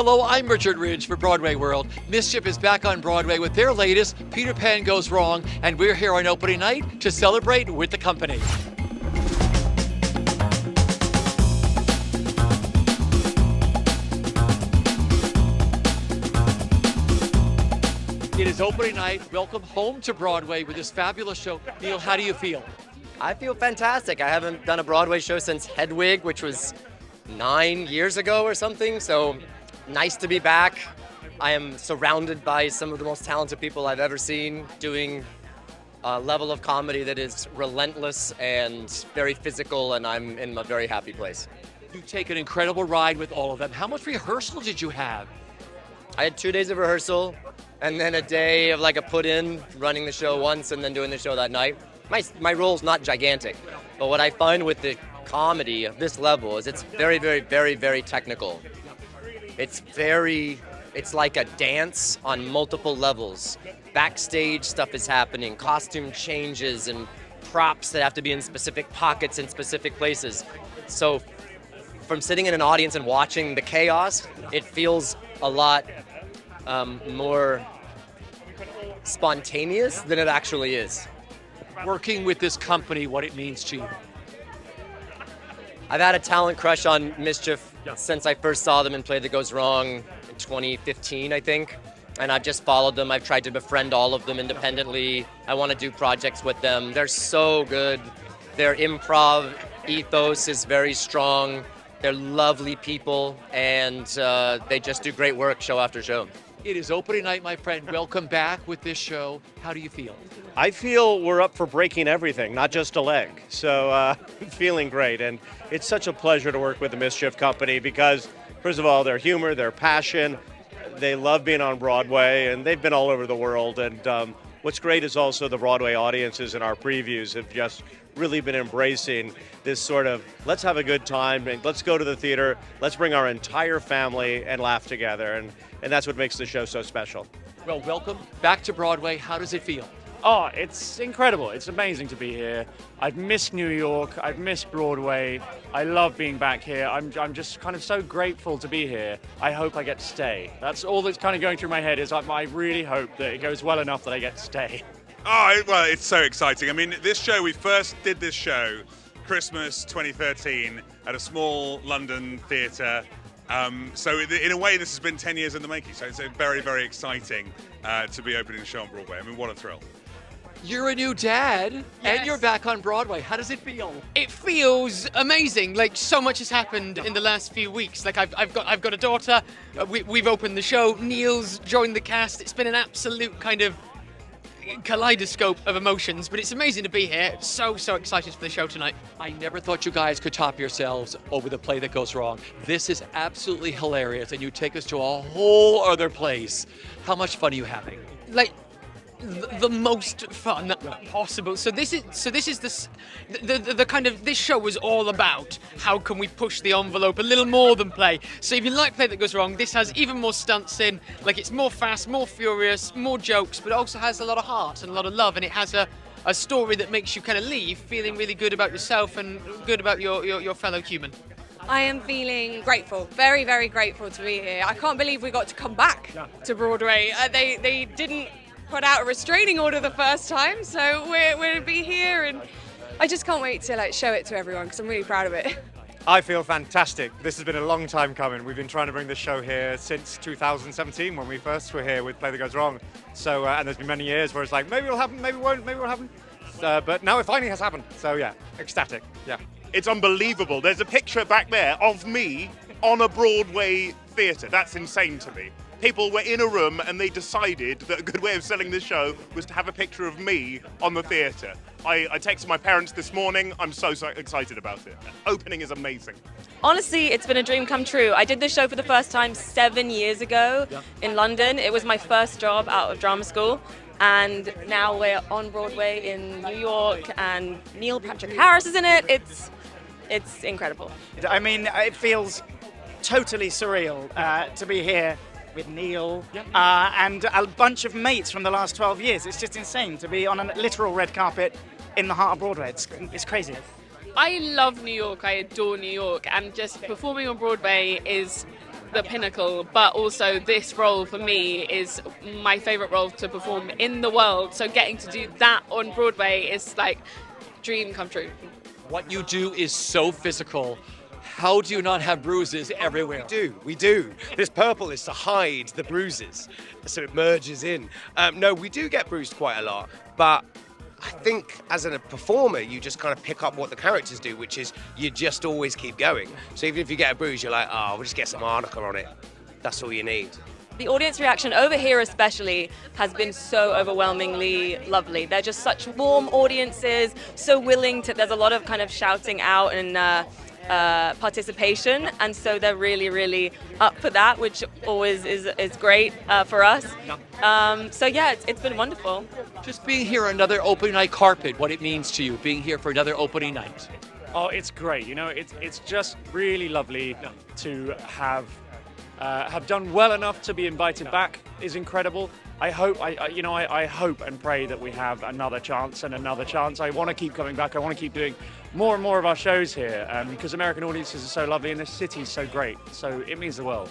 Hello, I'm Richard Ridge for Broadway World. Mischief is back on Broadway with their latest, Peter Pan Goes Wrong, and we're here on opening night to celebrate with the company. It is opening night. Welcome home to Broadway with this fabulous show. Neil, how do you feel? I feel fantastic. I haven't done a Broadway show since Hedwig, which was 9 years ago or something, so nice to be back. I am surrounded by some of the most talented people I've ever seen doing a level of comedy that is relentless and very physical, and I'm in a very happy place. You take an incredible ride with all of them. How much rehearsal did you have? I had 2 days of rehearsal and then a day of like a put-in, running the show once and then doing the show that night. My role's not gigantic, but what I find with the comedy of this level is it's very, very, very, very technical. It's like a dance on multiple levels. Backstage stuff is happening, costume changes and props that have to be in specific pockets in specific places. So from sitting in an audience and watching the chaos, it feels a lot more spontaneous than it actually is. Working with this company, what it means to you? I've had a talent crush on Mischief since I first saw them in Play That Goes Wrong in 2015, I think. And I've just followed them. I've tried to befriend all of them independently. I want to do projects with them. They're so good. Their improv ethos is very strong. They're lovely people, and they just do great work show after show. It is opening night, my friend. Welcome back with this show. How do you feel? I feel we're up for breaking everything, not just a leg. So feeling great. And it's such a pleasure to work with the Mischief Company because, first of all, their humor, their passion, they love being on Broadway, and they've been all over the world. And what's great is also the Broadway audiences in our previews have just really been embracing this sort of, let's have a good time, and let's go to the theater, let's bring our entire family and laugh together. And that's what makes the show so special. Well, welcome back to Broadway. How does it feel? Oh, it's incredible. It's amazing to be here. I've missed New York. I've missed Broadway. I love being back here. I'm just kind of so grateful to be here. I hope I get to stay. That's all that's kind of going through my head is I really hope that it goes well enough that I get to stay. Oh, well, it's so exciting. I mean, we first did this show Christmas 2013 at a small London theatre. So in a way, this has been 10 years in the making. So it's very, very exciting to be opening the show on Broadway. I mean, what a thrill. You're a new dad, Yes. and you're back on Broadway. How does it feel? It feels amazing. Like so much has happened in the last few weeks. Like I've got a daughter. We've opened the show. Neil's joined the cast. It's been an absolute kind of kaleidoscope of emotions. But it's amazing to be here. So excited for the show tonight. I never thought you guys could top yourselves over the Play That Goes Wrong. This is absolutely hilarious, and you take us to a whole other place. How much fun are you having? Like the most fun possible. So this is the kind of, this show was all about how can we push the envelope a little more than play. So if you like Play That Goes Wrong, this has even more stunts in. Like it's more fast, more furious, more jokes, but it also has a lot of heart and a lot of love, and it has a story that makes you kind of leave feeling really good about yourself and good about your fellow human. I am feeling grateful, very, very grateful to be here. I can't believe we got to come back to Broadway. They didn't put out a restraining order the first time, so we're to be here, and I just can't wait to show it to everyone because I'm really proud of it. I feel fantastic. This has been a long time coming. We've been trying to bring this show here since 2017 when we first were here with Play That Goes Wrong. So, and there's been many years where it's like, maybe it'll happen, maybe it won't, maybe it'll happen. But now it finally has happened. So yeah, ecstatic, yeah. It's unbelievable. There's a picture back there of me on a Broadway theatre. That's insane to me. People were in a room and they decided that a good way of selling this show was to have a picture of me on the theatre. I texted my parents this morning. I'm so excited about it. Opening is amazing. Honestly, it's been a dream come true. I did this show for the first time 7 years ago in London. It was my first job out of drama school. And now we're on Broadway in New York, and Neil Patrick Harris is in it. It's incredible. I mean, it feels totally surreal to be here with Neil and a bunch of mates from the last 12 years. It's just insane to be on a literal red carpet in the heart of Broadway. It's crazy. I love New York. I adore New York, and just performing on Broadway is the pinnacle, but also this role for me is my favorite role to perform in the world. So getting to do that on Broadway is like dream come true. What you do is so physical. How do you not have bruises everywhere? We do. This purple is to hide the bruises, so it merges in. No, we do get bruised quite a lot, but I think as a performer, you just kind of pick up what the characters do, which is you just always keep going. So even if you get a bruise, you're like, oh, we'll just get some arnica on it. That's all you need. The audience reaction over here especially has been so overwhelmingly lovely. They're just such warm audiences, so willing to, there's a lot of kind of shouting out and participation, and so they're really, really up for that, which always is great for us. So yeah, it's been wonderful. Just being here another opening night carpet, what it means to you, being here for another opening night. Oh, it's great. You know, it's just really lovely to have done well enough to be invited back is incredible. I hope and pray that we have another chance and another chance. I want to keep coming back. I want to keep doing more and more of our shows here because American audiences are so lovely and this city is so great. So it means the world.